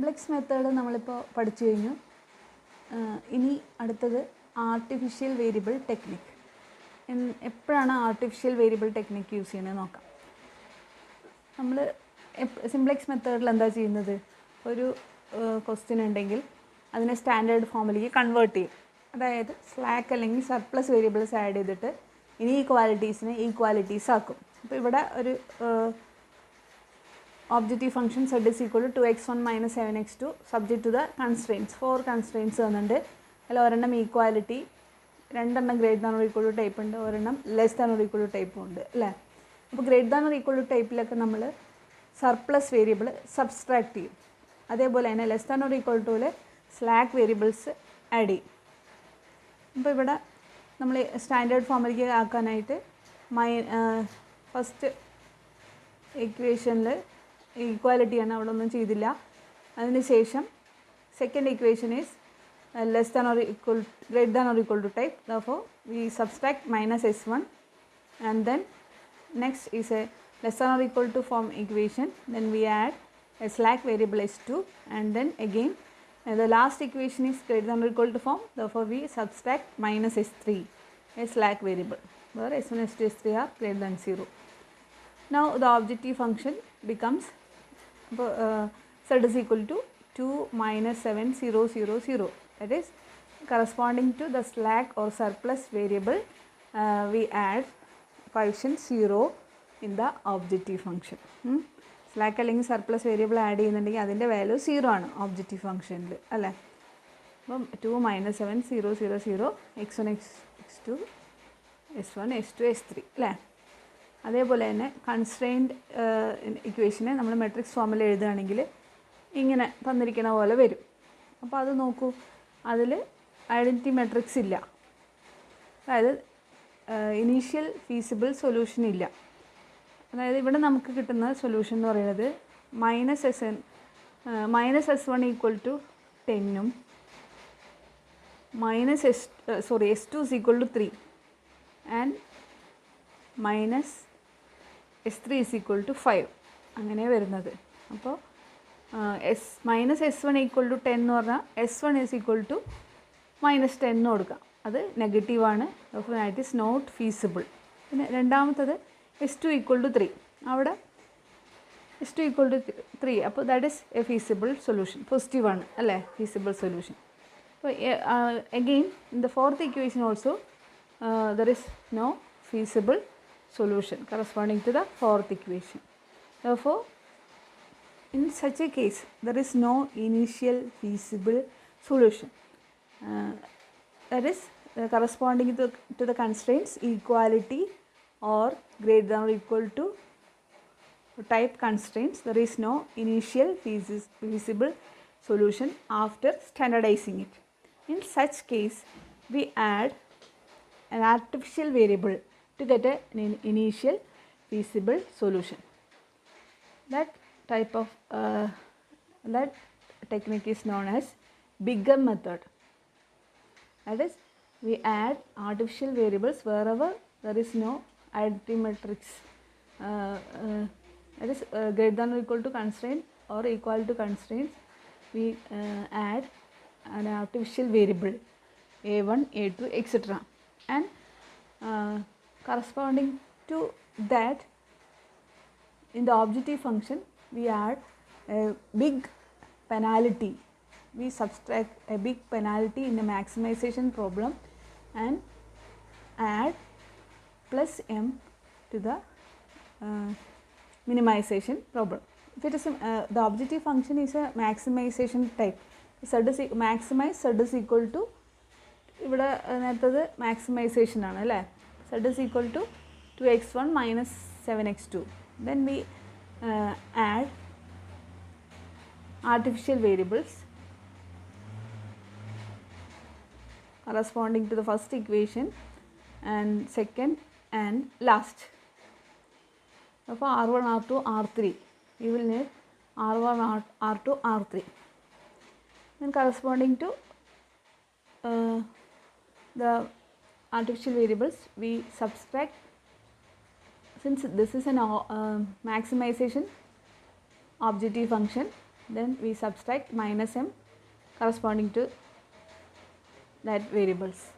Simplex method നമ്മളിപ്പോൾ പഠിച്ചു കഴിഞ്ഞു. ഇനി അടുത്തത് ആർട്ടിഫിഷ്യൽ വേരിയബിൾ ടെക്നിക്ക്. എപ്പോഴാണ് ആർട്ടിഫിഷ്യൽ വേരിയബിൾ ടെക്നിക്ക് യൂസ് ചെയ്യുന്നത് നോക്കാം. നമ്മൾ സിംപ്ലക്സ് മെത്തേഡിൽ എന്താ ചെയ്യുന്നത്, ഒരു ക്വസ്റ്റ്യൻ ഉണ്ടെങ്കിൽ അതിനെ സ്റ്റാൻഡേർഡ് ഫോമിലേക്ക് കൺവേർട്ട് ചെയ്യും. അതായത് സ്ലാക്ക് അല്ലെങ്കിൽ സർപ്ലസ് വേരിയബിൾസ് ആഡ് ചെയ്തിട്ട് ഇനീക്വാലിറ്റീസിനെ ഈക്വാലിറ്റീസ് ആക്കും. അപ്പോൾ ഇവിടെ ഒരു objective function z is equal to 2x1 minus 7x2 subject to the constraints. 4 constraints തന്നിട്ടുണ്ട്. അതിൽ ഒരെണ്ണം ഈക്വാലിറ്റി, രണ്ടെണ്ണം greater than or equal to type ഉണ്ട്, ഒരെണ്ണം less than or equal to ടൈപ്പും ഉണ്ട് അല്ലേ. അപ്പോൾ greater than or equal to ടൈപ്പിലൊക്കെ നമ്മൾ സർപ്ലസ് വേരിയബിൾ സബ്സ്ട്രാക്ട് ചെയ്യും. അതേപോലെ തന്നെ ലെസ് ദാൻ ഓർ ഈക്വൽ ടുവിൽ സ്ലാക്ക് വേരിയബിൾസ് ആഡ് ചെയ്യും. അപ്പോൾ ഇവിടെ നമ്മൾ സ്റ്റാൻഡേർഡ് ഫോമിലേക്ക് ആക്കാനായിട്ട് ഫസ്റ്റ് ഇക്വേഷനിൽ ഈക്വാലിറ്റിയാണ്, അവിടെ ഒന്നും ചെയ്തില്ല. അതിനുശേഷം second equation is less than or equal greater than or equal to type, therefore we subtract minus s1 and then next is a less than or equal to form equation, then we add a slack variable s2 and then again the last equation is greater than or equal to form, therefore we subtract minus s3, a slack variable where s1 s2 s3 are greater than 0. Now the objective function becomes z is equal to 2 minus 7 0 0 0, that is corresponding to the slack or surplus variable we add coefficient 0 in the objective function. Slack അല്ലെങ്കിൽ surplus variable add ചെയ്യുന്നുണ്ടെങ്കിൽ അതിൻ്റെ value 0 ആണ് objective ഫംഗ്ഷനിൽ അല്ലേ. അപ്പം 2 minus 7 0 0 0 x1 x2 s1 s2 s3 അല്ലേ. അതേപോലെ തന്നെ കൺസ്ട്രെയിൻഡ് ഇക്വേഷനെ നമ്മൾ മെട്രിക്സ് ഫോമിൽ എഴുതുകയാണെങ്കിൽ ഇങ്ങനെ തന്നിരിക്കുന്ന പോലെ വരും. അപ്പോൾ അത് നോക്കൂ, അതിൽ ഐഡൻറ്റിറ്റി മെട്രിക്സ് ഇല്ല, അതായത് ഇനീഷ്യൽ ഫീസിബിൾ സൊല്യൂഷൻ ഇല്ല. അതായത് ഇവിടെ നമുക്ക് കിട്ടുന്ന സൊല്യൂഷൻ എന്ന് പറയുന്നത് -s1 equal to 10 s2 is equal to 3 and -s3 is equal to 5 അങ്ങനെ വരുന്നത്. അപ്പോൾ -s1 ഈക്വൽ ടു 10 എന്ന് പറഞ്ഞാൽ s1 is equal to -10 എന്ന് കൊടുക്കാം, അത് നെഗറ്റീവാണ്, ഇറ്റ് ഈസ് നോട്ട് ഫീസിബിൾ. പിന്നെ രണ്ടാമത്തത് s2 ഈക്വൽ ടു 3, അവിടെ s2 ഈക്വൽ ടു 3, അപ്പോൾ that is a feasible solution, പോസിറ്റീവാണ് അല്ലേ, ഫീസിബിൾ സൊല്യൂഷൻ. അപ്പോൾ again in the fourth equation also there is no feasible solution corresponding to the fourth equation. Therefore, in such a case, there is no initial feasible solution. That is corresponding to the constraints equality or greater than or equal to type constraints. There is no initial feasible solution after standardizing it. In such case, we add an artificial variable to get an initial feasible solution. That type of that technique is known as Bingham method. That is, we add artificial variables wherever there is no identity matrix, that is greater than or equal to constraint or equal to constraints. We add an artificial variable a1 a2 etc. and corresponding to that, in the objective function we add a big penalty. We subtract a big penalty in the maximization problem and add plus m to the minimization problem. If it is the objective function is a maximization type, maximize z is equal to, ഇവിടെ നേരത്തത് maximisation ആണ് അല്ലേ, z is equal to 2x1 minus 7x2. Then we add artificial variables corresponding to the first equation and second and last. For r1 r2 r3 we will need r1 r2 r3. Then corresponding to the artificial variables we subtract, since this is an maximization objective function, then we subtract minus m corresponding to that variables.